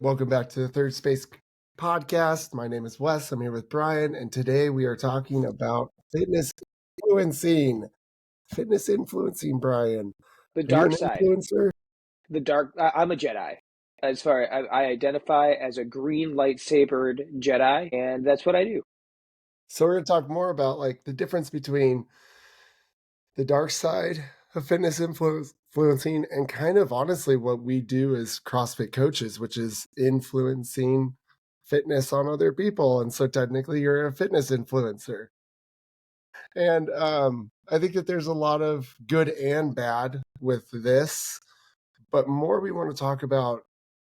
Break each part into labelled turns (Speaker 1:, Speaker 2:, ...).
Speaker 1: Welcome back to the Third Space podcast. My name is Wes. I'm here with Brian, and today we are talking about influencing. Fitness influencing, Brian.
Speaker 2: The
Speaker 1: Are you
Speaker 2: dark
Speaker 1: an
Speaker 2: side.
Speaker 1: influencer?
Speaker 2: I'm a Jedi. As far I identify as a green lightsabered Jedi, and that's what I do.
Speaker 1: So we're going to talk more about like the difference between the dark side of fitness influencing and kind of honestly what we do as CrossFit coaches, which is influencing fitness on other people. And so technically you're a fitness influencer. And I think that there's a lot of good and bad with this, but more we want to talk about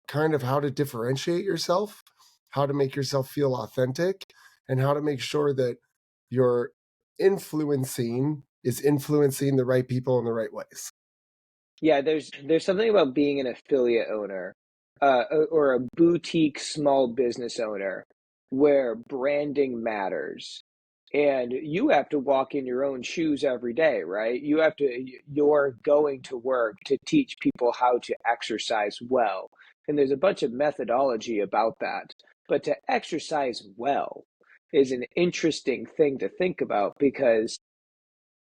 Speaker 1: kind of how to differentiate yourself, how to make yourself feel authentic, and how to make sure that your influencing is influencing the right people in the right ways.
Speaker 2: Yeah, there's something about being an affiliate owner, or a boutique small business owner, where branding matters, and you have to walk in your own shoes every day, right? You're going to work to teach people how to exercise well, and there's a bunch of methodology about that. But to exercise well is an interesting thing to think about because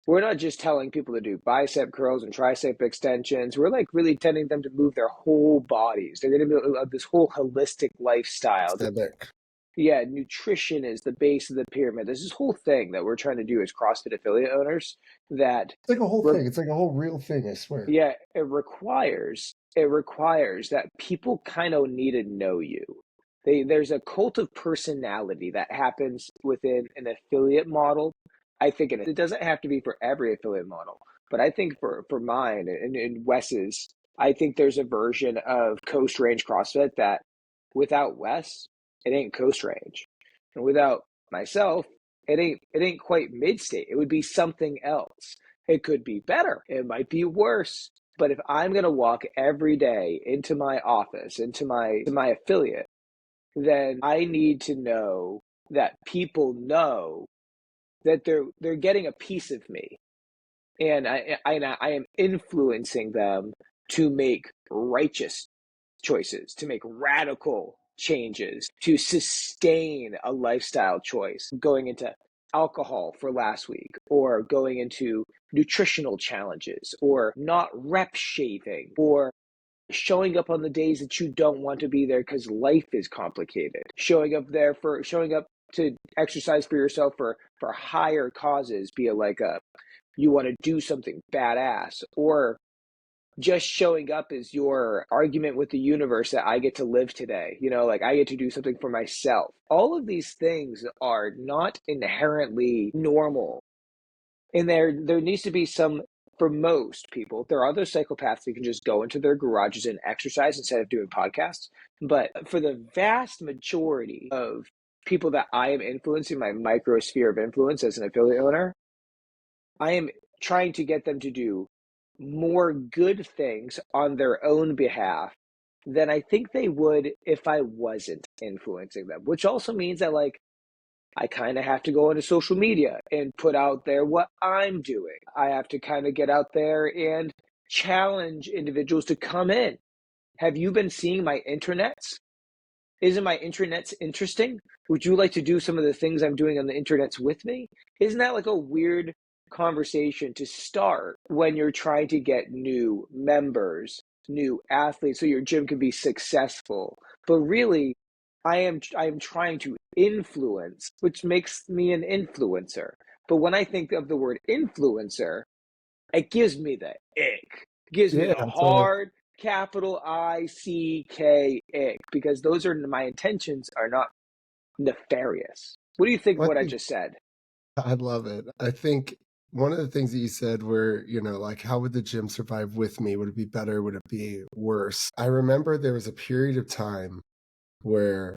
Speaker 2: we're not just telling people to do bicep curls and tricep extensions. We're like really telling them to move their whole bodies. They're going to be this whole holistic lifestyle.
Speaker 1: Aesthetic.
Speaker 2: Yeah, nutrition is the base of the pyramid. There's this whole thing that we're trying to do as CrossFit affiliate owners that,
Speaker 1: It's like a whole
Speaker 2: re-
Speaker 1: thing. It's like a whole real thing, I swear.
Speaker 2: yeah, it requires that people kind of need to know you. There's a cult of personality that happens within an affiliate model. I think it doesn't have to be for every affiliate model, but I think for mine and Wes's, I think there's a version of Coast Range CrossFit that without Wes, it ain't Coast Range. And without myself, it ain't quite mid-state. It would be something else. It could be better. It might be worse. But if I'm going to walk every day into my office, into my affiliate, then I need to know that people know that they're getting a piece of me, and I am influencing them to make righteous choices, to make radical changes, to sustain a lifestyle choice, going into alcohol for last week, or going into nutritional challenges, or not rep shaving, or showing up on the days that you don't want to be there because life is complicated, showing up to exercise for yourself for higher causes, be it like you want to do something badass, or just showing up as your argument with the universe that I get to live today. Like I get to do something for myself. All of these things are not inherently normal. And there needs to be some, for most people, there are other psychopaths that can just go into their garages and exercise instead of doing podcasts. But for the vast majority of people that I am influencing, my microsphere of influence as an affiliate owner, I am trying to get them to do more good things on their own behalf than I think they would if I wasn't influencing them, which also means that like I kind of have to go into social media and put out there what I'm doing. I have to kind of get out there and challenge individuals to come in. Have you been seeing my internets? Isn't my internets interesting? Would you like to do some of the things I'm doing on the internets with me? Isn't that like a weird conversation to start when you're trying to get new members, new athletes, so your gym can be successful? But really, I am trying to influence, which makes me an influencer. But when I think of the word influencer, it gives me the ick. It gives me
Speaker 1: Yeah,
Speaker 2: the
Speaker 1: totally.
Speaker 2: hard capital ICK ick, because those are my intentions are not nefarious. What do you think of
Speaker 1: Well,
Speaker 2: what
Speaker 1: I
Speaker 2: I
Speaker 1: think
Speaker 2: just said?
Speaker 1: I love it. I think one of the things that you said were, like, how would the gym survive with me? Would it be better? Would it be worse? I remember there was a period of time where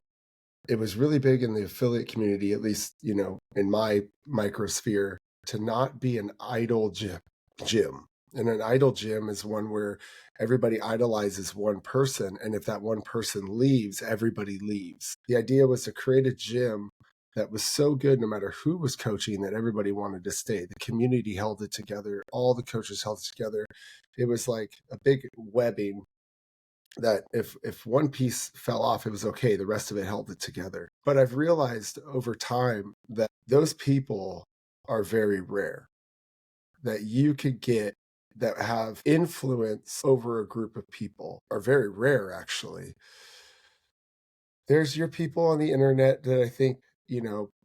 Speaker 1: it was really big in the affiliate community, at least, in my microsphere, to not be an idle gym. And an idle gym is one where everybody idolizes one person. And if that one person leaves, everybody leaves. The idea was to create a gym that was so good no matter who was coaching that everybody wanted to stay. The community held it together. All the coaches held it together. It was like a big webbing that if one piece fell off, it was okay. The rest of it held it together. But I've realized over time that those people are very rare, that you could get that have influence over a group of people are very rare, actually. There's your people on the internet that I think,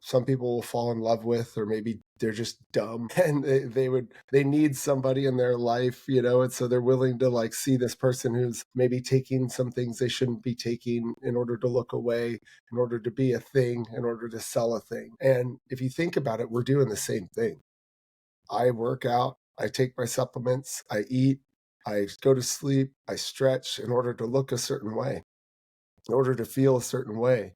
Speaker 1: some people will fall in love with, or maybe they're just dumb and they need somebody in their life, and so they're willing to like see this person who's maybe taking some things they shouldn't be taking in order to look away, in order to be a thing, in order to sell a thing. And if you think about it, we're doing the same thing. I work out, I take my supplements, I eat, I go to sleep, I stretch in order to look a certain way, in order to feel a certain way.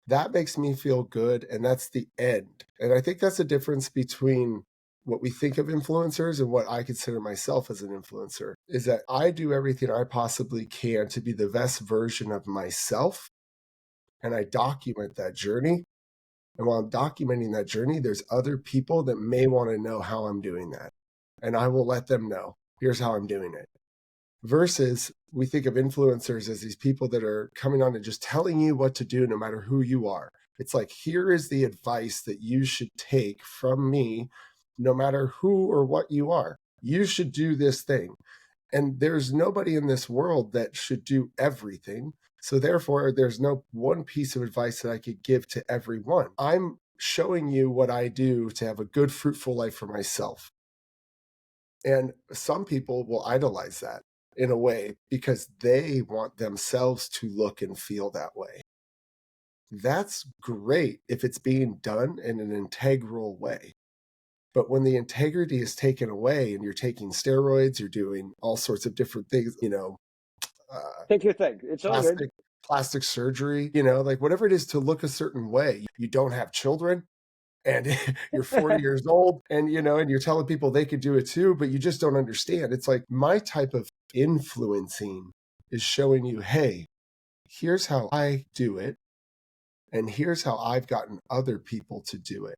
Speaker 1: That makes me feel good, and that's the end. And I think that's the difference between what we think of influencers and what I consider myself as an influencer, is that I do everything I possibly can to be the best version of myself, and I document that journey. And while I'm documenting that journey, there's other people that may want to know how I'm doing that. And I will let them know, here's how I'm doing it. Versus we think of influencers as these people that are coming on and just telling you what to do no matter who you are. It's like, here is the advice that you should take from me, no matter who or what you are. You should do this thing. And there's nobody in this world that should do everything. So therefore, there's no one piece of advice that I could give to everyone. I'm showing you what I do to have a good, fruitful life for myself. And some people will idolize that in a way because they want themselves to look and feel that way. That's great if it's being done in an integral way. But when the integrity is taken away and you're taking steroids, you're doing all sorts of different things,
Speaker 2: Take your thing. It's all good.
Speaker 1: plastic plastic surgery, like whatever it is to look a certain way. You don't have children, and you're 40 years old, and and you're telling people they could do it too, but you just don't understand. It's like my type of influencing is showing you, hey, here's how I do it, and here's how I've gotten other people to do it.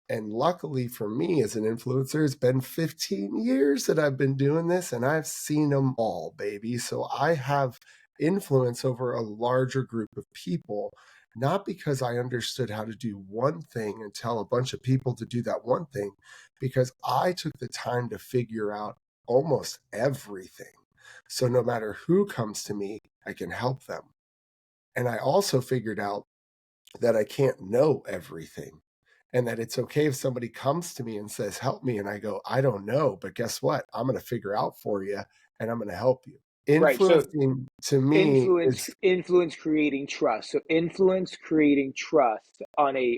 Speaker 1: And luckily for me as an influencer, it's been 15 years that I've been doing this, and I've seen them all, baby. So I have influence over a larger group of people, not because I understood how to do one thing and tell a bunch of people to do that one thing, because I took the time to figure out almost everything. So no matter who comes to me, I can help them. And I also figured out that I can't know everything, and that it's okay if somebody comes to me and says, help me. And I go, I don't know, but guess what? I'm going to figure out for you, and I'm going to help you.
Speaker 2: Right. So
Speaker 1: Influencing to me is,
Speaker 2: influence creating trust. So influence creating trust on a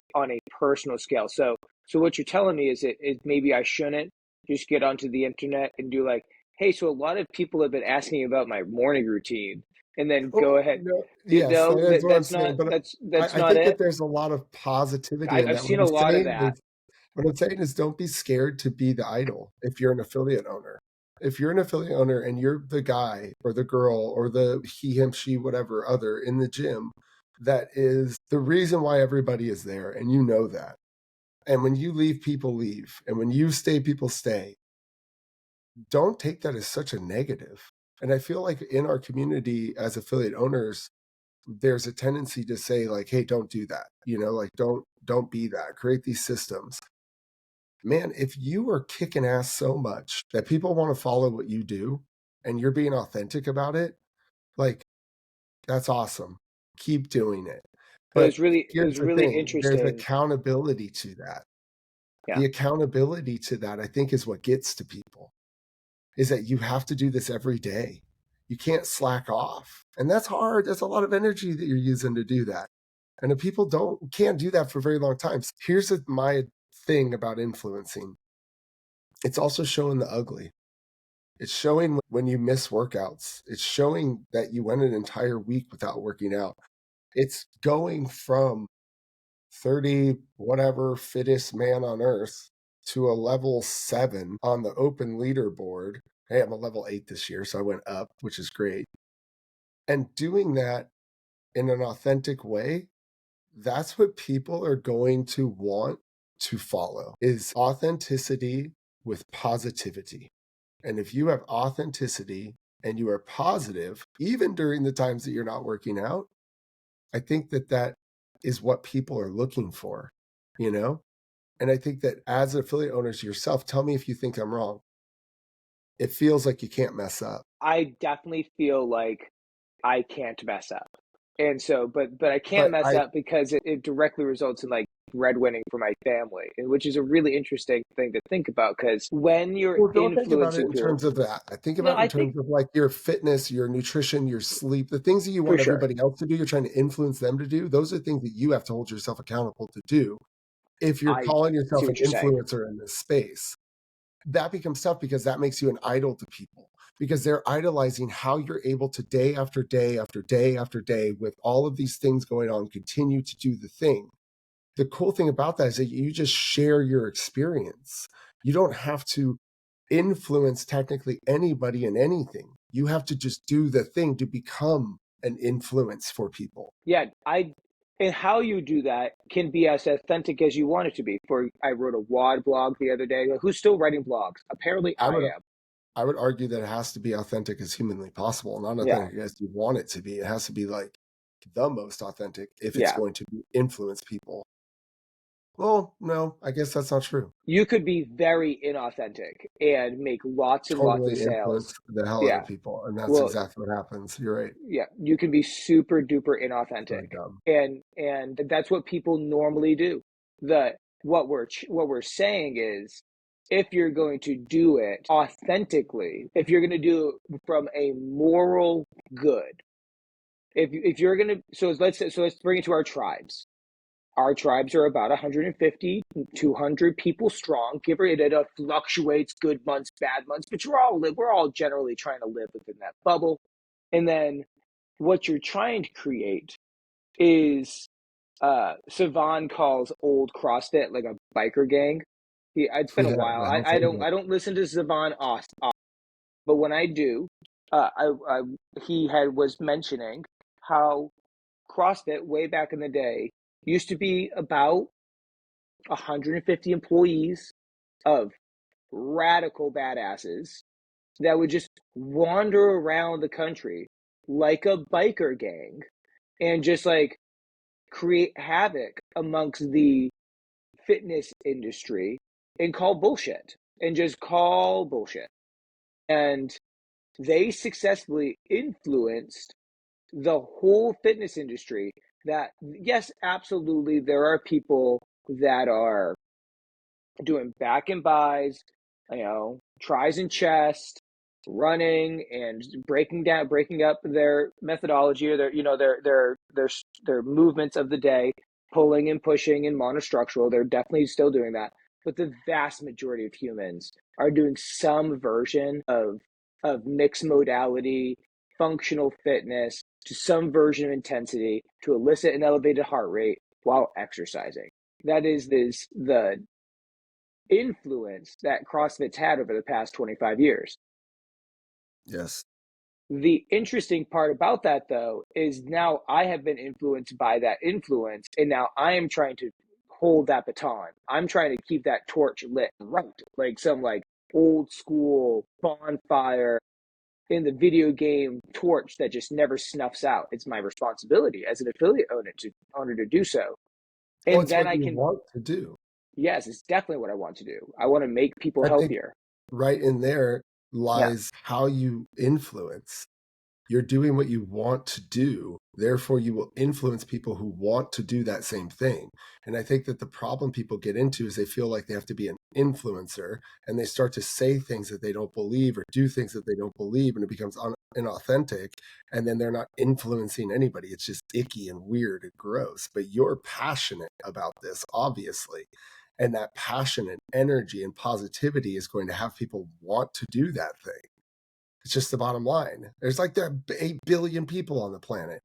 Speaker 2: personal scale. So what you're telling me is maybe I shouldn't just get onto the internet and do like, hey, so a lot of people have been asking about my morning routine, and then go
Speaker 1: oh,
Speaker 2: ahead.
Speaker 1: yes,
Speaker 2: No,
Speaker 1: that's what I'm
Speaker 2: that's not
Speaker 1: saying. But
Speaker 2: that's
Speaker 1: I
Speaker 2: not
Speaker 1: think that
Speaker 2: it.
Speaker 1: there's a lot of positivity in
Speaker 2: I've
Speaker 1: that.
Speaker 2: seen a lot of that.
Speaker 1: What I'm saying is don't be scared to be the idol if you're an affiliate owner. If you're an affiliate owner and you're the guy or the girl or the he, him, she, whatever other in the gym, that is the reason why everybody is there. And you know that. And when you leave, people leave. And when you stay, people stay. Don't take that as such a negative. And I feel like in our community as affiliate owners, there's a tendency to say like, hey, don't do that. Like don't be that. Create these systems. Man, if you are kicking ass so much that people want to follow what you do and you're being authentic about it, like that's awesome. Keep doing it. But
Speaker 2: It
Speaker 1: here's
Speaker 2: was
Speaker 1: the
Speaker 2: really
Speaker 1: thing, there's
Speaker 2: interesting.
Speaker 1: accountability to that.
Speaker 2: Yeah.
Speaker 1: The accountability to that, I think, is what gets to people, is that you have to do this every day. You can't slack off. And that's hard. That's a lot of energy that you're using to do that. And if people can't do that for very long times. Here's my thing about influencing. It's also showing the ugly. It's showing when you miss workouts. It's showing that you went an entire week without working out. It's going from 30 whatever fittest man on earth to a level 7 on the open leaderboard. Hey, I'm a level 8 this year, so I went up, which is great. And doing that in an authentic way, that's what people are going to want to follow, is authenticity with positivity. And if you have authenticity and you are positive, even during the times that you're not working out, I think that that is what people are looking for, you know? And I think that as affiliate owners yourself, tell me if you think I'm wrong. It feels like you can't mess up.
Speaker 2: I definitely feel like I can't mess up. And so, but I can't
Speaker 1: But
Speaker 2: mess
Speaker 1: I
Speaker 2: up because it directly results in like breadwinning for my family, and which is a really interesting thing to think about because when you're
Speaker 1: well, don't think about it
Speaker 2: influencing
Speaker 1: in
Speaker 2: people,
Speaker 1: terms of that. I think
Speaker 2: no,
Speaker 1: about it in
Speaker 2: I think
Speaker 1: terms of like your fitness, your nutrition, your sleep, the things that you
Speaker 2: for
Speaker 1: want
Speaker 2: sure.
Speaker 1: everybody else to do, you're trying to influence them to do. Those are things that you have to hold yourself accountable to do. If you're
Speaker 2: I
Speaker 1: calling
Speaker 2: see
Speaker 1: yourself an
Speaker 2: what you're saying.
Speaker 1: influencer in this space, that becomes tough because that makes you an idol to people because they're idolizing how you're able to day after day after day after day with all of these things going on continue to do the thing. The cool thing about that is that you just share your experience. You don't have to influence technically anybody in anything. You have to just do the thing to become an influence for people.
Speaker 2: Yeah, I and how you do that can be as authentic as you want it to be. For I wrote a WOD blog the other day. Who's still writing blogs? Apparently,
Speaker 1: I
Speaker 2: I
Speaker 1: would
Speaker 2: am.
Speaker 1: I would argue that it has to be authentic as humanly possible, not
Speaker 2: Yeah,
Speaker 1: authentic as you want it to be. It has to be like the most authentic if it's
Speaker 2: yeah.
Speaker 1: going to influence people. Well, no, I guess that's not true.
Speaker 2: You could be very inauthentic and make lots and lots of
Speaker 1: Totally influence
Speaker 2: sales.
Speaker 1: the hell out
Speaker 2: Yeah.
Speaker 1: of people, and that's
Speaker 2: Well,
Speaker 1: exactly what happens. You're right.
Speaker 2: yeah, you can be super duper
Speaker 1: It's really
Speaker 2: inauthentic.
Speaker 1: dumb.
Speaker 2: And that's what people normally do. The what we're saying is if you're going to do it authentically, if you're going to do it from a moral good, if you're going to so let's bring it to our tribes. Our tribes are about 150, 200 people strong. Give or it fluctuates, good months, bad months, but we're all generally trying to live within that bubble. And then what you're trying to create is Savan calls old CrossFit like a biker gang. It's been a
Speaker 1: Yeah,
Speaker 2: while.
Speaker 1: the Hells Angels.
Speaker 2: I don't listen to Savan often, but when I do, I he had was mentioning how CrossFit way back in the day used to be about 150 employees of radical badasses that would just wander around the country like a biker gang and just like create havoc amongst the fitness industry and call bullshit and just call bullshit. And they successfully influenced the whole fitness industry that, yes, absolutely, there are people that are doing back and buys, tries and chest, running and breaking up their methodology or their movements of the day, pulling and pushing and monostructural. They're definitely still doing that, but the vast majority of humans are doing some version of mixed modality, functional fitness to some version of intensity to elicit an elevated heart rate while exercising. That is the influence that CrossFit's had over the past 25 years.
Speaker 1: Yes.
Speaker 2: The interesting part about that, though, is now I have been influenced by that influence, and now I am trying to hold that baton. I'm trying to keep that torch lit, right? Like some like old school bonfire in the video game torch that just never snuffs out. It's my responsibility as an affiliate owner to do so.
Speaker 1: Well,
Speaker 2: And
Speaker 1: it's
Speaker 2: then
Speaker 1: what
Speaker 2: I
Speaker 1: you
Speaker 2: can,
Speaker 1: want to do.
Speaker 2: yes, it's definitely what I want to do. I want to make people
Speaker 1: I think
Speaker 2: healthier.
Speaker 1: right in there
Speaker 2: Yeah.
Speaker 1: lies how you influence. You're doing what you want to do. Therefore, you will influence people who want to do that same thing. And I think that the problem people get into is they feel like they have to be an influencer and they start to say things that they don't believe or do things that they don't believe, and it becomes inauthentic. And then they're not influencing anybody. It's just icky and weird and gross. But you're passionate about this, obviously. And that passion and energy and positivity is going to have people want to do that thing. It's just the bottom line. There's like there are 8 billion people on the planet.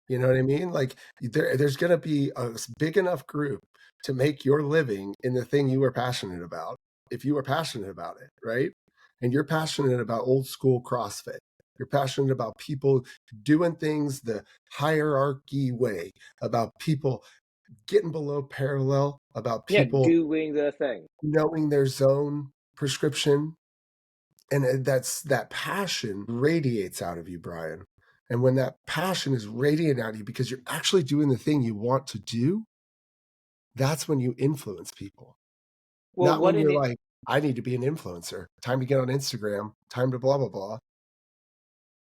Speaker 1: You know what I mean? Like there's going to be a big enough group to make your living in the thing you are passionate about. If you are passionate about it, right? And you're passionate about old school CrossFit. You're passionate about people doing things the hierarchy way, about people getting below parallel, about
Speaker 2: Yeah,
Speaker 1: people
Speaker 2: doing the thing.
Speaker 1: knowing their zone prescription, And that passion radiates out of you, Brian. And when that passion is radiating out of you because you're actually doing the thing you want to do, that's when you influence people.
Speaker 2: Well,
Speaker 1: Not
Speaker 2: what
Speaker 1: when
Speaker 2: an
Speaker 1: you're like, I need to be an influencer. Time to get on Instagram. Time to blah, blah, blah.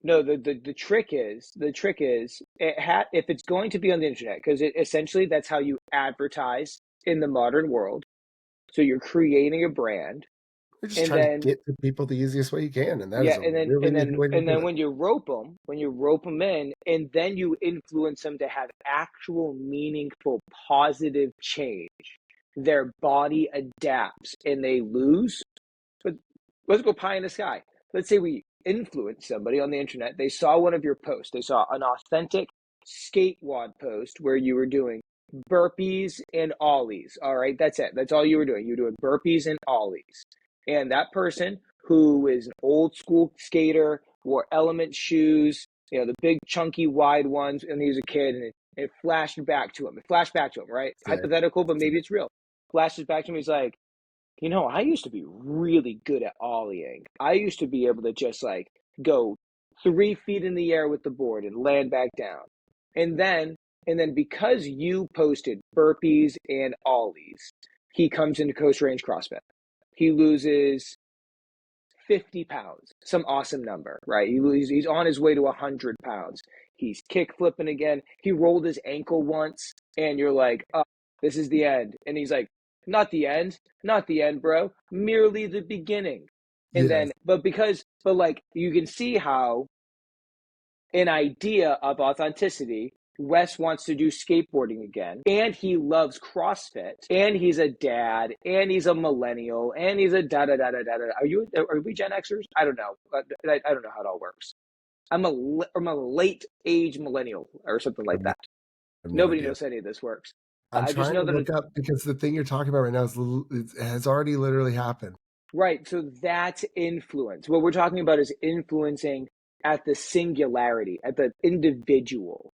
Speaker 2: No, the trick is if it's going to be on the internet, because essentially that's how you advertise in the modern world. So you're creating a brand,
Speaker 1: You're just
Speaker 2: and
Speaker 1: trying to
Speaker 2: then
Speaker 1: get to people the easiest way you can. And that
Speaker 2: yeah,
Speaker 1: is a
Speaker 2: and then
Speaker 1: really
Speaker 2: and
Speaker 1: easy
Speaker 2: then
Speaker 1: way to
Speaker 2: and
Speaker 1: do
Speaker 2: then
Speaker 1: it.
Speaker 2: when you rope them in, and then you influence them to have actual meaningful positive change, their body adapts and they lose. But let's go pie in the sky. Let's say we influence somebody on the internet. They saw one of your posts. They saw an authentic skate wad post where you were doing burpees and ollies. All right, that's it. That's all you were doing. You were doing burpees and ollies. And that person who is an old school skater, wore Element shoes, the big chunky wide ones, and he was a kid, and it flashed back to him. It flashed back to him, right?
Speaker 1: Sick.
Speaker 2: Hypothetical, but maybe
Speaker 1: Sick.
Speaker 2: it's real. Flashes back to him. He's like, I used to be really good at ollieing. I used to be able to just like go 3 feet in the air with the board and land back down. And then, and then because you posted burpees and ollies, he comes into Coast Range CrossFit. He loses 50 pounds, some awesome number, right? He's on his way to 100 pounds. He's kick flipping again. He rolled his ankle once, and you're like, oh, this is the end. And he's like, not the end, not the end, bro, merely the beginning. And
Speaker 1: Yes.
Speaker 2: then, but like, you can see how an idea of authenticity. Wes wants to do skateboarding again, and he loves CrossFit, and he's a dad, and he's a millennial, and he's a da da da da da. Are we Gen Xers? I don't know. I don't know how it all works. I'm a late age millennial or something
Speaker 1: I
Speaker 2: like
Speaker 1: have
Speaker 2: that.
Speaker 1: no
Speaker 2: Nobody
Speaker 1: idea.
Speaker 2: knows any of this works.
Speaker 1: I'm
Speaker 2: I just
Speaker 1: trying
Speaker 2: know
Speaker 1: to
Speaker 2: that
Speaker 1: look up because the thing you're talking about right now it has already literally happened.
Speaker 2: right. So that's influence. What we're talking about is influencing at the singularity, at the individual,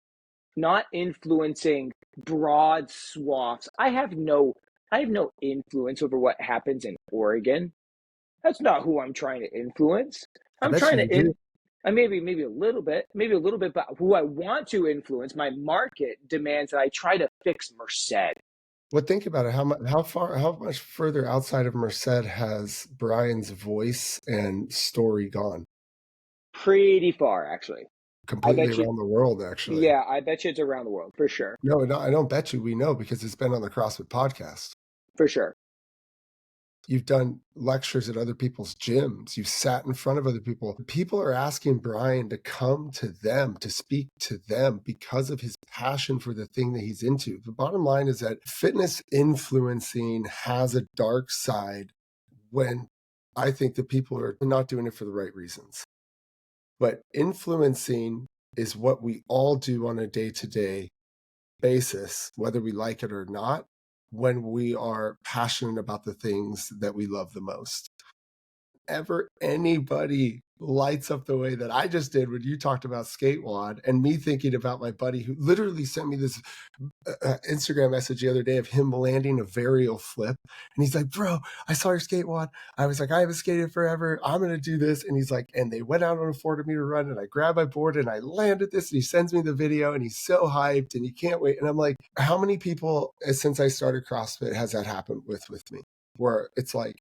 Speaker 2: not influencing broad swaths. I have no influence over what happens in Oregon. That's not who I'm trying to influence.
Speaker 1: I
Speaker 2: I'm
Speaker 1: bet
Speaker 2: trying
Speaker 1: you
Speaker 2: to
Speaker 1: you do.
Speaker 2: maybe a little bit, but who I want to influence, my market demands that I try to fix Merced.
Speaker 1: Well, think about it. How much further outside of Merced has Brian's voice and story gone?
Speaker 2: Pretty far, actually. I
Speaker 1: Completely
Speaker 2: bet you,
Speaker 1: around the world, actually.
Speaker 2: yeah, I bet you it's around the world for sure,
Speaker 1: No, I don't bet you we know because it's been on the CrossFit podcast.
Speaker 2: for sure.
Speaker 1: You've done lectures at other people's gyms. You've sat in front of other people. People are asking Brian to come to them, to speak to them because of his passion for the thing that he's into. The bottom line is that fitness influencing has a dark side when I think that people are not doing it for the right reasons. But influencing is what we all do on a day to day basis, whether we like it or not, when we are passionate about the things that we love the most. Ever anybody lights up the way that I just did when you talked about skatewad and me thinking about my buddy who literally sent me this Instagram message the other day of him landing a varial flip. And he's like, bro, I saw your skatewad. I was like, I haven't skated forever. I'm going to do this. And he's like, and they went out on a 400-meter run and I grabbed my board and I landed this and he sends me the video and he's so hyped and he can't wait. And I'm like, how many people since I started CrossFit has that happened with me? Where it's like,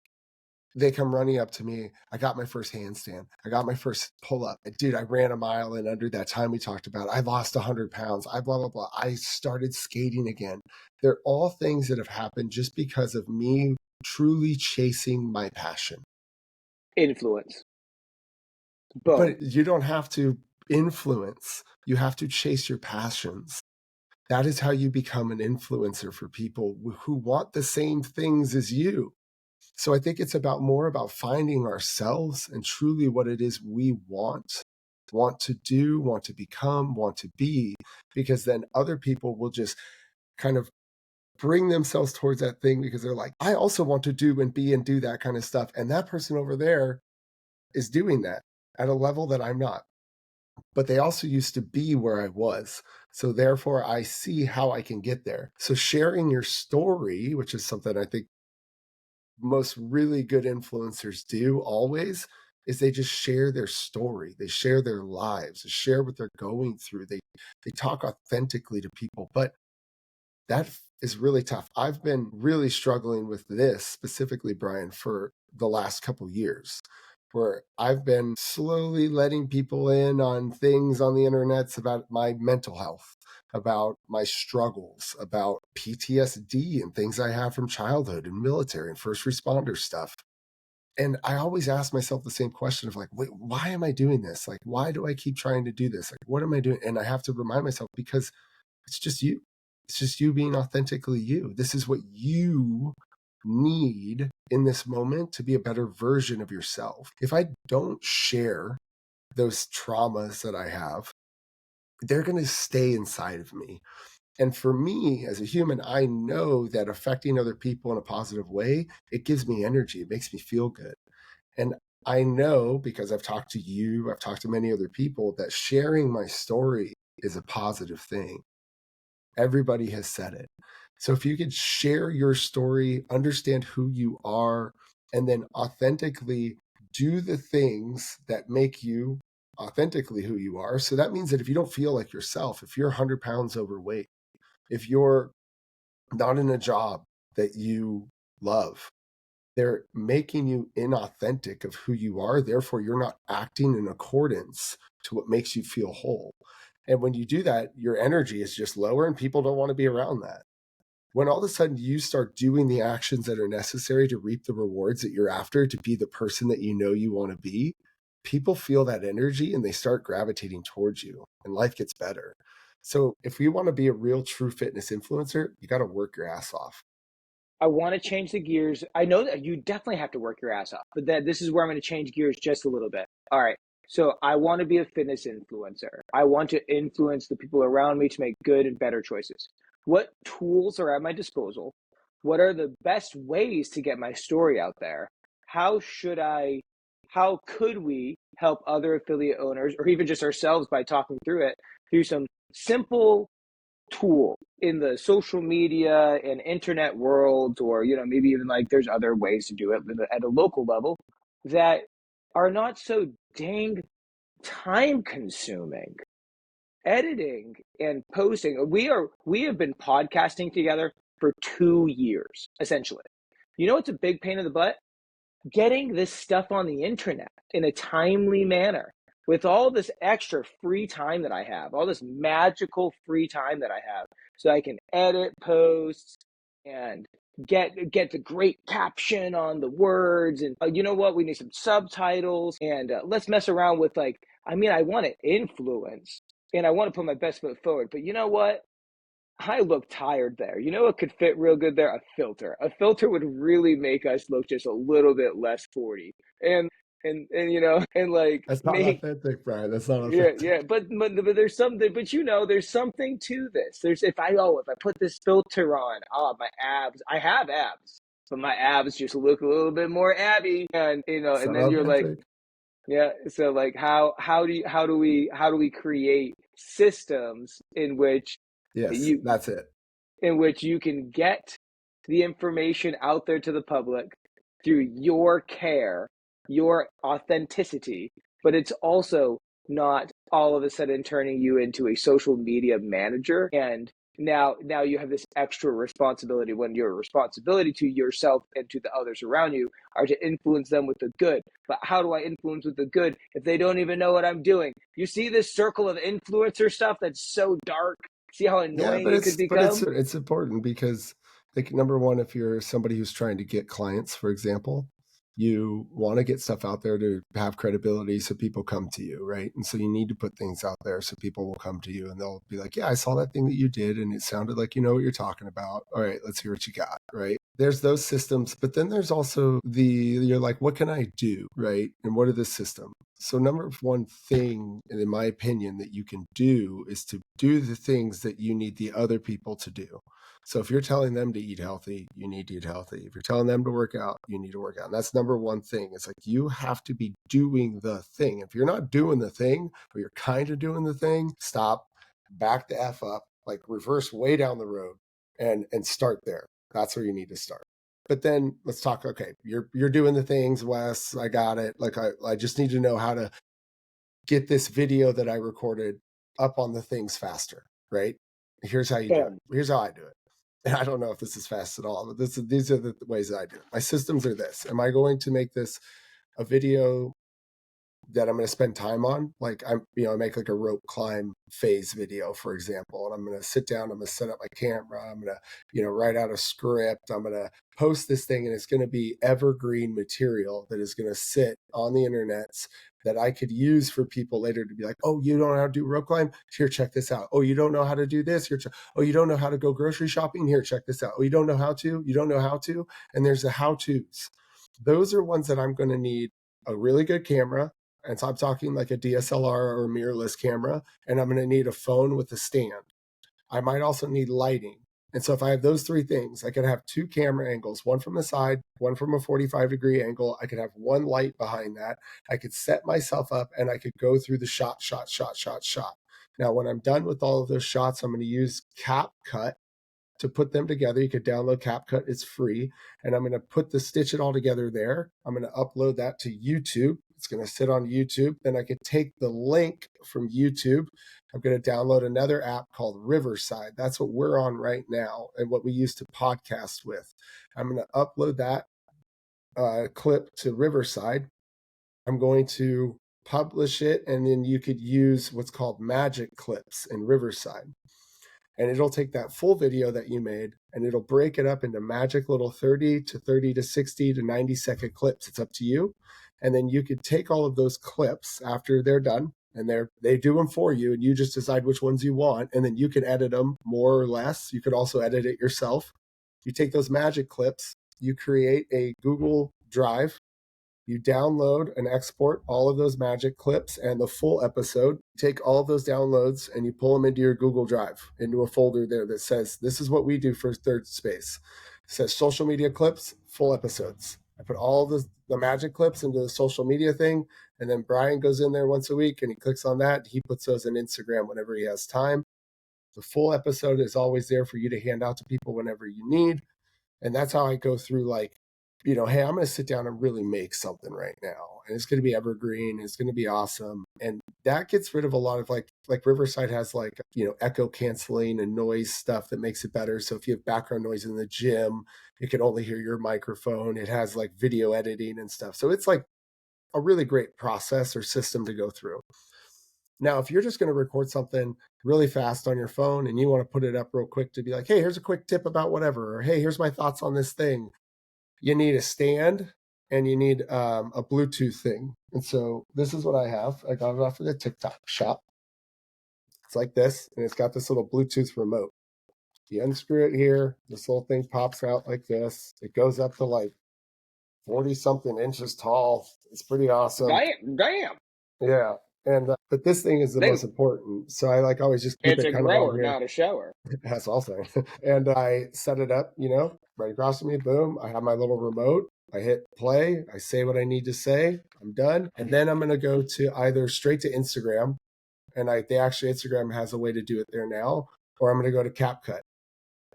Speaker 1: they come running up to me. I got my first handstand. I got my first pull up. Dude, I ran a mile in under that time we talked about. I lost 100 pounds. I blah, blah, blah. I started skating again. They're all things that have happened just because of me truly chasing my passion.
Speaker 2: Influence. Boom.
Speaker 1: But you don't have to influence, you have to chase your passions. That is how you become an influencer for people who want the same things as you. So I think it's more about finding ourselves and truly what it is we want to do, want to become, want to be, because then other people will just kind of bring themselves towards that thing because they're like, I also want to do and be and do that kind of stuff. And that person over there is doing that at a level that I'm not. But they also used to be where I was. So therefore, I see how I can get there. So sharing your story, which is something I think most really good influencers do always, is they just share their story. They share their lives, they share what they're going through. They talk authentically to people. But that is really tough. I've been really struggling with this specifically, Brian, for the last couple years, where I've been slowly letting people in on things on the internets about my mental health, about my struggles, about PTSD and things I have from childhood and military and first responder stuff. And I always ask myself the same question of like, wait, why am I doing this? Like, why do I keep trying to do this? Like, what am I doing? And I have to remind myself because it's just you. It's just you being authentically you. This is what you need in this moment to be a better version of yourself. If I don't share those traumas that I have, they're going to stay inside of me. And for me as a human, I know that affecting other people in a positive way, it gives me energy. It makes me feel good. And I know because I've talked to you, I've talked to many other people that sharing my story is a positive thing. Everybody has said it. So if you could share your story, understand who you are, and then authentically do the things that make you authentically who you are. So that means that if you don't feel like yourself, if you're 100 pounds overweight, if you're not in a job that you love, they're making you inauthentic of who you are. Therefore, you're not acting in accordance to what makes you feel whole. And when you do that, your energy is just lower and people don't want to be around that. When all of a sudden you start doing the actions that are necessary to reap the rewards that you're after, to be the person that you know you want to be, people feel that energy and they start gravitating towards you and life gets better. So if we want to be a real true fitness influencer, you got to work your ass off.
Speaker 2: I want to change the gears. I know that you definitely have to work your ass off, but that this is where I'm going to change gears just a little bit. All right. So I want to be a fitness influencer. I want to influence the people around me to make good and better choices. What tools are at my disposal? What are the best ways to get my story out there? How should I, how could we help other affiliate owners or even just ourselves by talking through it through some simple tool in the social media and internet world, or maybe even like there's other ways to do it at a local level that are not so dang time consuming. Editing and posting, we have been podcasting together for 2 years essentially. You know, it's a big pain in the butt getting this stuff on the internet in a timely manner with all this extra free time that I have, all this magical free time that I have, so I can edit posts and get the great caption on the words. And you know what? We need some subtitles, and let's mess around with like. I mean, I want to influence, and I want to put my best foot forward. But you know what? I look tired there. You know what could fit real good there? A filter. A filter would really make us look just a little bit less 40. And and like
Speaker 1: That's not
Speaker 2: make
Speaker 1: authentic, Brian. That's not
Speaker 2: yeah,
Speaker 1: authentic.
Speaker 2: yeah, but there's something, but there's something to this. There's if I put this filter on, my abs, I have abs, but my abs just look a little bit more abby, and
Speaker 1: It's
Speaker 2: and
Speaker 1: not
Speaker 2: then you're like,
Speaker 1: authentic.
Speaker 2: yeah, so like how do we create systems
Speaker 1: Yes,
Speaker 2: you
Speaker 1: that's it.
Speaker 2: in which you can get the information out there to the public through your care, your authenticity, but it's also not all of a sudden turning you into a social media manager. And now you have this extra responsibility, when your responsibility to yourself and to the others around you are to influence them with the good. But how do I influence with the good if they don't even know what I'm doing? You see this circle of influencer stuff that's so dark. See how
Speaker 1: Yeah,
Speaker 2: annoying
Speaker 1: but
Speaker 2: it could
Speaker 1: it's
Speaker 2: become?
Speaker 1: it's important because like number one, if you're somebody who's trying to get clients, for example, you want to get stuff out there to have credibility so people come to you, right? And so you need to put things out there so people will come to you and they'll be like, yeah, I saw that thing that you did and it sounded like you know what you're talking about. All right, let's hear what you got, right? There's those systems, but then there's also you're like, what can I do, right? And what are the systems? So number one thing, in my opinion, that you can do is to do the things that you need the other people to do. So if you're telling them to eat healthy, you need to eat healthy. If you're telling them to work out, you need to work out. And that's number one thing. It's like you have to be doing the thing. If you're not doing the thing, or you're kind of doing the thing, stop, back the F up, like reverse way down the road and start there. That's where you need to start. But then let's talk. Okay, you're doing the things, Wes. I got it. Like I just need to know how to get this video that I recorded up on the things faster, right? Here's how you do it.
Speaker 2: Boom.
Speaker 1: Here's how I do it. And I don't know if this is fast at all, but these are the ways that I do it. My systems are this. Am I going to make this a video that I'm going to spend time on? Like I make like a rope climb phase video, for example, and I'm going to sit down, I'm going to set up my camera, I'm going to, write out a script, I'm going to post this thing, and it's going to be evergreen material that is going to sit on the internets that I could use for people later to be like, oh, you don't know how to do rope climb? Here, check this out. Oh, you don't know how to do this? Here, oh, you don't know how to go grocery shopping? Here, check this out. Oh, you don't know how to? You don't know how to? And there's the how-tos. Those are ones that I'm going to need a really good camera, and so I'm talking like a DSLR or a mirrorless camera, and I'm going to need a phone with a stand. I might also need lighting. And so if I have those three things, I could have two camera angles, one from the side, one from a 45-degree angle. I could have one light behind that. I could set myself up and I could go through the shot. Now, when I'm done with all of those shots, I'm going to use CapCut to put them together. You could download CapCut, it's free. And I'm going to stitch it all together there. I'm going to upload that to YouTube. It's going to sit on YouTube. Then I could take the link from YouTube. I'm going to download another app called Riverside. That's what we're on right now and what we use to podcast with. I'm going to upload that clip to Riverside. I'm going to publish it, and then you could use what's called magic clips in Riverside. And it'll take that full video that you made and it'll break it up into magic little 30 to 60 to 90-second clips. It's up to you. And then you could take all of those clips after they're done, and they do them for you, and you just decide which ones you want, and then you can edit them more or less. You could also edit it yourself. You take those magic clips, you create a Google Drive, you download and export all of those magic clips and the full episode. Take all of those downloads and you pull them into your Google Drive, into a folder there that says, this is what we do for Third Space. It says social media clips, full episodes. I put all the magic clips into the social media thing, and then Brian goes in there once a week and he clicks on that. He puts those in Instagram whenever he has time. The full episode is always there for you to hand out to people whenever you need. And that's how I go through, like, hey, I'm going to sit down and really make something right now. And it's going to be evergreen. It's going to be awesome. And that gets rid of a lot of like Riverside has like, echo canceling and noise stuff that makes it better. So if you have background noise in the gym, it can only hear your microphone. It has like video editing and stuff. So it's like a really great process or system to go through. Now, if you're just going to record something really fast on your phone and you want to put it up real quick to be like, hey, here's a quick tip about whatever, or hey, here's my thoughts on this thing, you need a stand and you need a Bluetooth thing. And so this is what I have. I got it off of the TikTok shop. It's like this, and it's got this little Bluetooth remote. You unscrew it here. This little thing pops out like this. It goes up to like 40 something inches tall. It's pretty awesome.
Speaker 2: Damn.
Speaker 1: Yeah. And but this thing is the
Speaker 2: They,
Speaker 1: most important. So I like always just keep
Speaker 2: it's
Speaker 1: it
Speaker 2: a
Speaker 1: kind of on
Speaker 2: grower,
Speaker 1: here.
Speaker 2: not a shower.
Speaker 1: That's also. And I set it up, right across from me. Boom. I have my little remote. I hit play. I say what I need to say. I'm done. And then I'm going to go to either straight to Instagram. And Instagram has a way to do it there now. Or I'm going to go to CapCut.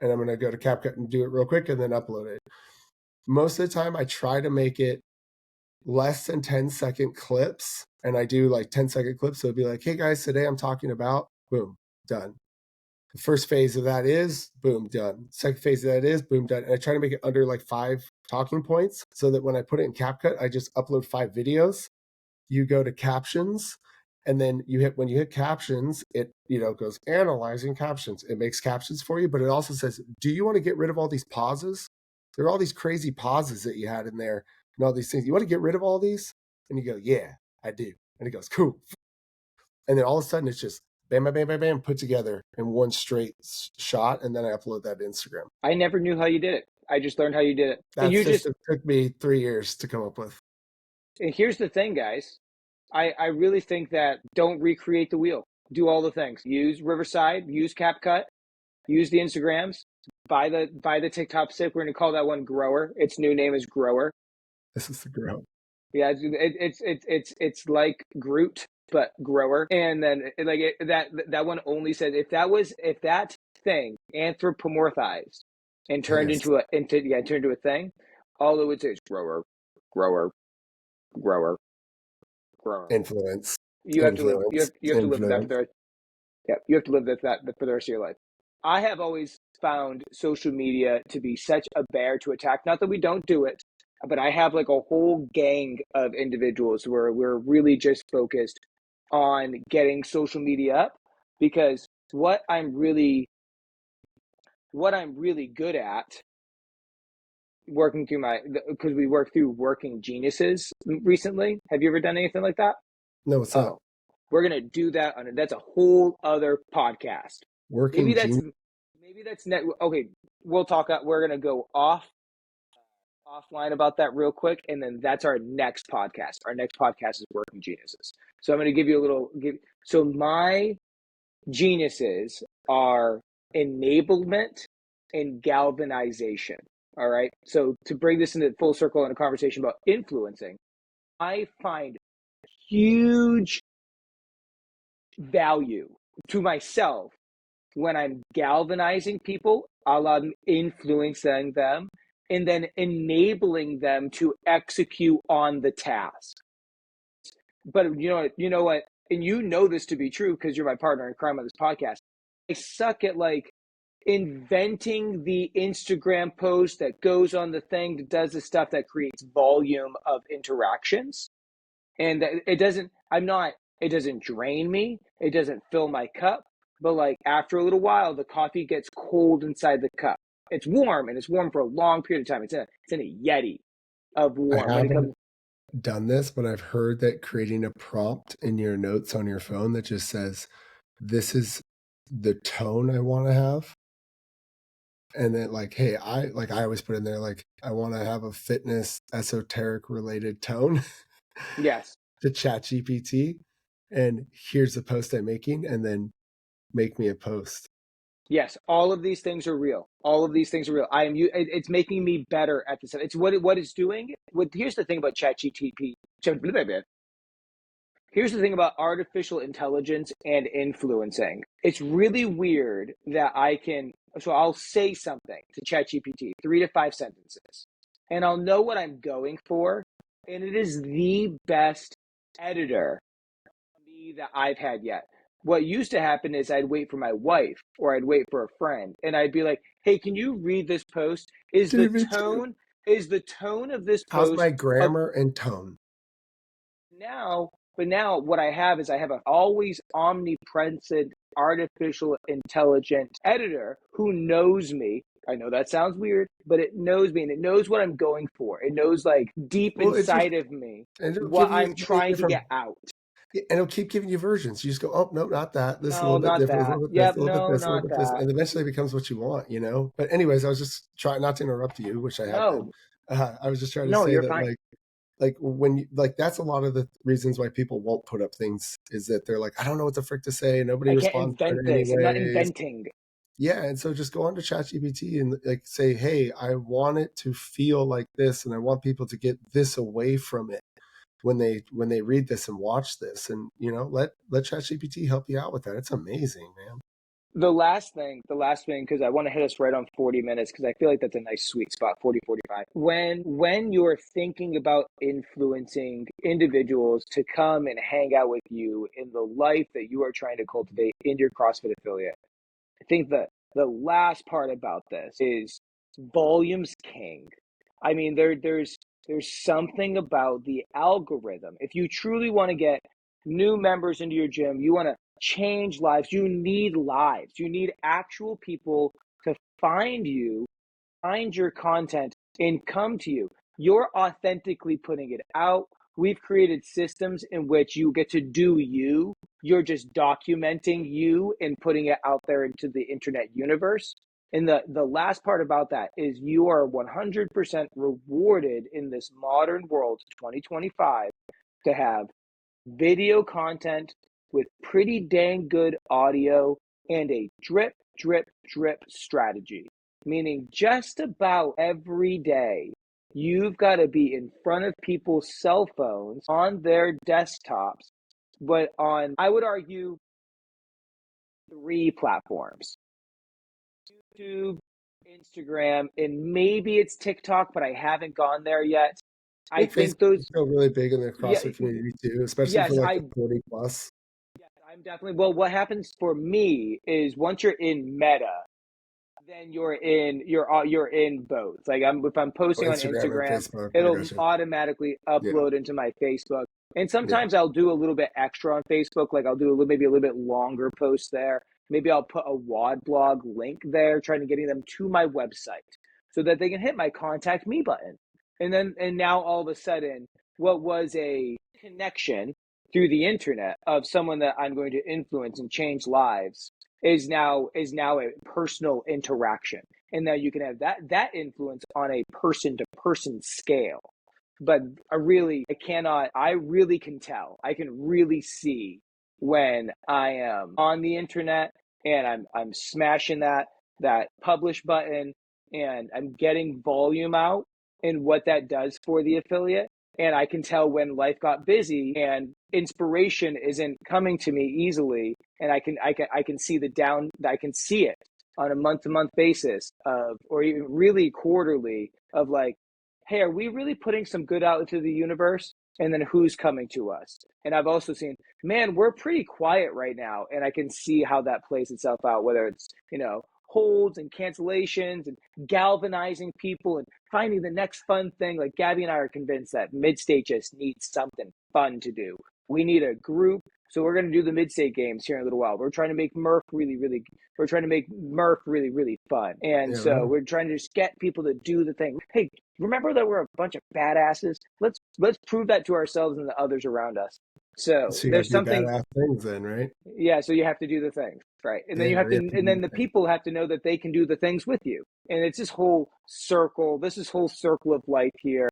Speaker 1: And I'm going to go to CapCut and do it real quick and then upload it. Most of the time, I try to make it less than 10-second clips. And I do like 10-second clips. So it'll be like, hey guys, today I'm talking about, boom, done. The first phase of that is, boom, done. Second phase of that is, boom, done. And I try to make it under like 5 talking points so that when I put it in CapCut, I just upload 5 videos. You go to captions, and then when you hit captions, it goes analyzing captions. It makes captions for you, but it also says, do you want to get rid of all these pauses? There are all these crazy pauses that you had in there and all these things. You want to get rid of all these? And you go, yeah, I do. And it goes, cool. And then all of a sudden it's just bam, bam, bam, bam, bam, put together in one straight shot. And then I upload that to Instagram.
Speaker 2: I never knew how you did it. I just learned how you did it. And
Speaker 1: That system took me 3 years to come up with.
Speaker 2: and here's the thing, guys. I really think that don't recreate the wheel. Do all the things. Use Riverside, use CapCut, use the Instagrams, buy the TikTok stick. We're gonna call that one Grower. Its new name is Grower.
Speaker 1: This is the grow.
Speaker 2: Yeah, it's like Groot, but Grower. And then that one only says if that thing anthropomorphized and turned
Speaker 1: Yes.
Speaker 2: into a thing, All it would say is grower, grower, grower, grower.
Speaker 1: Influence,
Speaker 2: You have to live.
Speaker 1: influence,
Speaker 2: You have to live with that for
Speaker 1: influence.
Speaker 2: the. Yeah, you have to live with that for the rest of your life. I have always found social media to be such a bear to attack. Not that we don't do it, but I have like a whole gang of individuals where we're really just focused on getting social media up because what I'm really good at working through my because we work through working geniuses recently. Have you ever done anything like that?
Speaker 1: No, what's that?
Speaker 2: Oh, we're gonna do that on that's a whole other podcast. Maybe
Speaker 1: Working
Speaker 2: that's
Speaker 1: genius.
Speaker 2: maybe that's net okay. We'll talk. We're gonna go offline about that real quick, and then that's our next podcast. Our next podcast is working geniuses. So I'm gonna give you a little. So my geniuses are enablement and galvanization. All right. So to bring this into full circle in a conversation about influencing, I find huge value to myself when I'm galvanizing people, a la influencing them, and then enabling them to execute on the task. But you know what, and you know this to be true because you're my partner in crime on this podcast. I suck at like inventing the Instagram post that goes on the thing that does the stuff that creates volume of interactions. And it doesn't, I'm not, it doesn't drain me. It doesn't fill my cup. But like after a little while, the coffee gets cold inside the cup. It's warm and it's warm for a long period of time. It's in a Yeti of
Speaker 1: I
Speaker 2: warm when it
Speaker 1: haven't
Speaker 2: comes.
Speaker 1: done this, but I've heard that creating a prompt in your notes on your phone that just says, this is the tone I want to have. And then like, hey, I always put in there, like, I want to have a fitness esoteric related tone
Speaker 2: Yes.
Speaker 1: to chat GPT. And here's the post I'm making, and then make me a post.
Speaker 2: Yes, all of these things are real. All of these things are real. I am you. It's making me better at this. It's what it's doing. Here's the thing about ChatGPT. Here's the thing about artificial intelligence and influencing. It's really weird that I can. So I'll say something to ChatGPT, 3 to 5 sentences, and I'll know what I'm going for, and it is the best editor me that I've had yet. What used to happen is I'd wait for my wife or I'd wait for a friend and I'd be like, "Hey, can you read this post?
Speaker 1: David, too.
Speaker 2: Is the tone of this
Speaker 1: How's
Speaker 2: post
Speaker 1: my
Speaker 2: of
Speaker 1: grammar and tone?
Speaker 2: now, but now what I have is I have an always omnipresent artificial intelligent editor who knows me. I know that sounds weird, but it knows me and it knows what I'm going for. It knows like deep
Speaker 1: Well, it's just,
Speaker 2: inside of me
Speaker 1: and it'll
Speaker 2: what
Speaker 1: give you
Speaker 2: I'm
Speaker 1: a million
Speaker 2: trying to
Speaker 1: different,
Speaker 2: get out.
Speaker 1: and it'll keep giving you versions. You just go, oh, no, not that. This is a
Speaker 2: No,
Speaker 1: little bit
Speaker 2: not
Speaker 1: different, a
Speaker 2: that.
Speaker 1: little bit this,
Speaker 2: Yep,
Speaker 1: a little bit
Speaker 2: no,
Speaker 1: this, a little
Speaker 2: not
Speaker 1: bit this.
Speaker 2: that.
Speaker 1: And eventually it becomes what you want, you know? But anyways, I was just trying not to interrupt you, which I have been.
Speaker 2: No,
Speaker 1: I was just trying to
Speaker 2: no,
Speaker 1: say
Speaker 2: you're
Speaker 1: that,
Speaker 2: fine.
Speaker 1: like when you, like, that's a lot of the reasons why people won't put up things is that they're like, I don't know what the frick to say. Nobody
Speaker 2: I can't
Speaker 1: responds
Speaker 2: invent
Speaker 1: right
Speaker 2: this. I'm not
Speaker 1: anyways.
Speaker 2: inventing.
Speaker 1: Yeah, and so just go on to ChatGPT and like say, hey, I want it to feel like this, and I want people to get this away from it when they read this and watch this, and let ChatGPT help you out with that. It's amazing, man.
Speaker 2: The last thing, because I want to hit us right on 40 minutes, because I feel like that's a nice sweet spot, 40, 45. When you're thinking about influencing individuals to come and hang out with you in the life that you are trying to cultivate in your CrossFit affiliate, I think that the last part about this is volume's king. I mean, there's something about the algorithm. If you truly want to get new members into your gym, you want to change lives, you need lives. You need actual people to find you, find your content, and come to you. You're authentically putting it out. We've created systems in which you get to do you. You're just documenting you and putting it out there into the internet universe. And the last part about that is you are 100% rewarded in this modern world, 2025, to have video content with pretty dang good audio and a drip, drip, drip strategy. Meaning, just about every day, you've got to be in front of people's cell phones on their desktops, but on, I would argue, 3 platforms: YouTube, Instagram, and maybe it's TikTok, but I haven't gone there yet.
Speaker 1: I
Speaker 2: I
Speaker 1: think
Speaker 2: think
Speaker 1: Facebook is
Speaker 2: those,
Speaker 1: still really big in the
Speaker 2: yeah,
Speaker 1: CrossFit community too, especially for
Speaker 2: yes,
Speaker 1: like the 40 plus.
Speaker 2: I'm definitely, well, what happens for me is once you're in Meta, then you're in both. Like if I'm
Speaker 1: Oh,
Speaker 2: posting on
Speaker 1: Instagram and
Speaker 2: Instagram,
Speaker 1: Facebook. I
Speaker 2: it'll
Speaker 1: gotcha.
Speaker 2: automatically
Speaker 1: Yeah.
Speaker 2: upload into my Facebook. And
Speaker 1: Yeah.
Speaker 2: sometimes I'll do a little bit extra on Facebook, like I'll do maybe a little bit longer post there. Maybe I'll put a WOD blog link there, trying to getting them to my website so that they can hit my contact me button. And now all of a sudden, what was a connection through the internet of someone that I'm going to influence and change lives is now a personal interaction, and now you can have that influence on a person to person scale. But I really can tell, I can really see when I am on the internet and I'm smashing that publish button and I'm getting volume out, and what that does for the affiliate. And I can tell when life got busy and inspiration isn't coming to me easily, and I can see I can see it on a month to month basis of, or even really quarterly, of like, hey, are we really putting some good out into the universe? And then who's coming to us? And I've also seen, man, we're pretty quiet right now, and I can see how that plays itself out, whether it's holds and cancellations and galvanizing people and finding the next fun thing. Like Gabby and I are convinced that Midstate just needs something fun to do. We need a group. So we're going to do the Midstate games here in a little while. We're trying to make Murph really, really fun. And
Speaker 1: Yeah.
Speaker 2: so
Speaker 1: Right.
Speaker 2: we're trying to just get people to do the thing. Hey, remember that we're a bunch of badasses? Let's prove that to ourselves and the others around us. So
Speaker 1: So you got to
Speaker 2: there's
Speaker 1: do
Speaker 2: something,
Speaker 1: badass things then, right?
Speaker 2: yeah. So you have to do the things, right? And then
Speaker 1: Yeah.
Speaker 2: you have to,
Speaker 1: You have to
Speaker 2: and
Speaker 1: do
Speaker 2: then
Speaker 1: the
Speaker 2: the
Speaker 1: thing.
Speaker 2: people have to know that they can do the things with you. And it's this whole circle. This is whole circle of life here.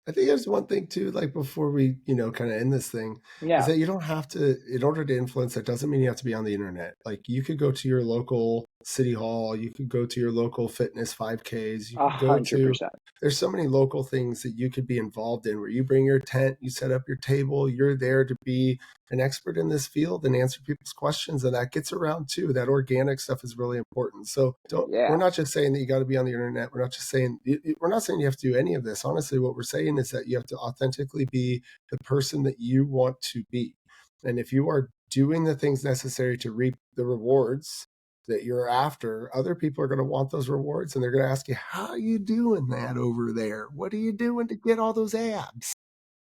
Speaker 1: I think there's one thing too, like before we, kind of end this thing, is
Speaker 2: Yeah.
Speaker 1: that you don't have to, in order to influence, that doesn't mean you have to be on the internet. Like you could go to your local city hall, you could go to your local fitness 5Ks, you
Speaker 2: a
Speaker 1: could go
Speaker 2: hundred
Speaker 1: to,
Speaker 2: percent.
Speaker 1: there's so many local things that you could be involved in where you bring your tent, you set up your table, you're there to be an expert in this field and answer people's questions. And that gets around too. That organic stuff is really important. So we're
Speaker 2: Yeah.
Speaker 1: not just saying that you got to be on the internet. We're not just saying, we're not saying you have to do any of this. Honestly, what we're saying is that you have to authentically be the person that you want to be. And if you are doing the things necessary to reap the rewards that you're after, other people are going to want those rewards, and they're going to ask you, how are you doing that over there? What are you doing to get all those abs?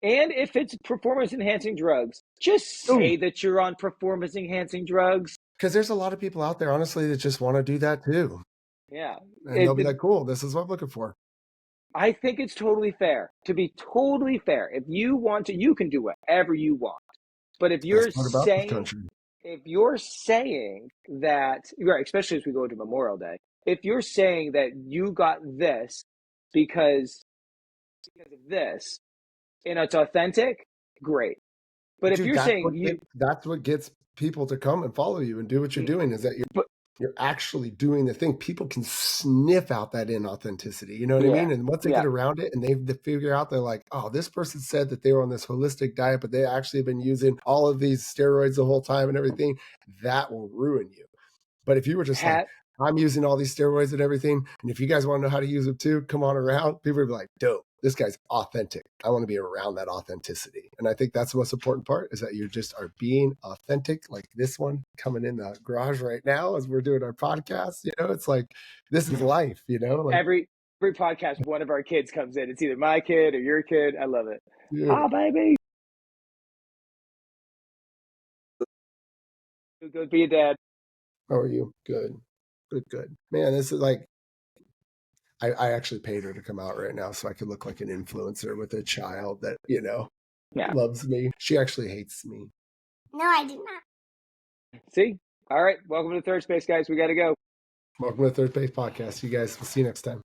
Speaker 2: And if it's performance enhancing drugs, just
Speaker 1: Oh,
Speaker 2: say that you're on performance enhancing drugs.
Speaker 1: because there's a lot of people out there, honestly, that just want to do that too.
Speaker 2: Yeah.
Speaker 1: And they'll be like, cool, this is what I'm looking for.
Speaker 2: I think it's totally fair. To be totally fair, if you want to, you can do whatever you want. But
Speaker 1: That's what about this country.
Speaker 2: if you're saying that, right, especially as we go into Memorial Day, if you're saying that you got this because of this and it's authentic, great. But if
Speaker 1: Dude,
Speaker 2: you're saying
Speaker 1: that's what gets people to come and follow you and do what you're doing, is that
Speaker 2: but
Speaker 1: you're actually doing the thing. People can sniff out that inauthenticity. You know what I
Speaker 2: yeah,
Speaker 1: mean? And once they
Speaker 2: yeah,
Speaker 1: get around it and they figure out, they're like, oh, this person said that they were on this holistic diet, but they actually have been using all of these steroids the whole time and everything, that will ruin you. But if you were just like,
Speaker 2: hat
Speaker 1: I'm using all these steroids and everything, and if you guys want to know how to use them too, come on around. People would be like, dope, this guy's authentic. I want to be around that authenticity. And I think that's the most important part, is that you just are being authentic, like this one coming in the garage right now as we're doing our podcast. It's like, this is life, like,
Speaker 2: every podcast one of our kids comes in. It's either my kid or your kid. I love it.
Speaker 1: dude,
Speaker 2: Ah, baby. Go be a dad.
Speaker 1: how are you? Good, good, good. Man, this is like, I actually paid her to come out right now so I could look like an influencer with a child that,
Speaker 2: Yeah.
Speaker 1: loves me. She actually hates me.
Speaker 3: No, I did not.
Speaker 2: See? All right. Welcome to Third Space, guys. We got to go.
Speaker 1: Welcome to the Third Base Podcast. You guys, we'll see you next time.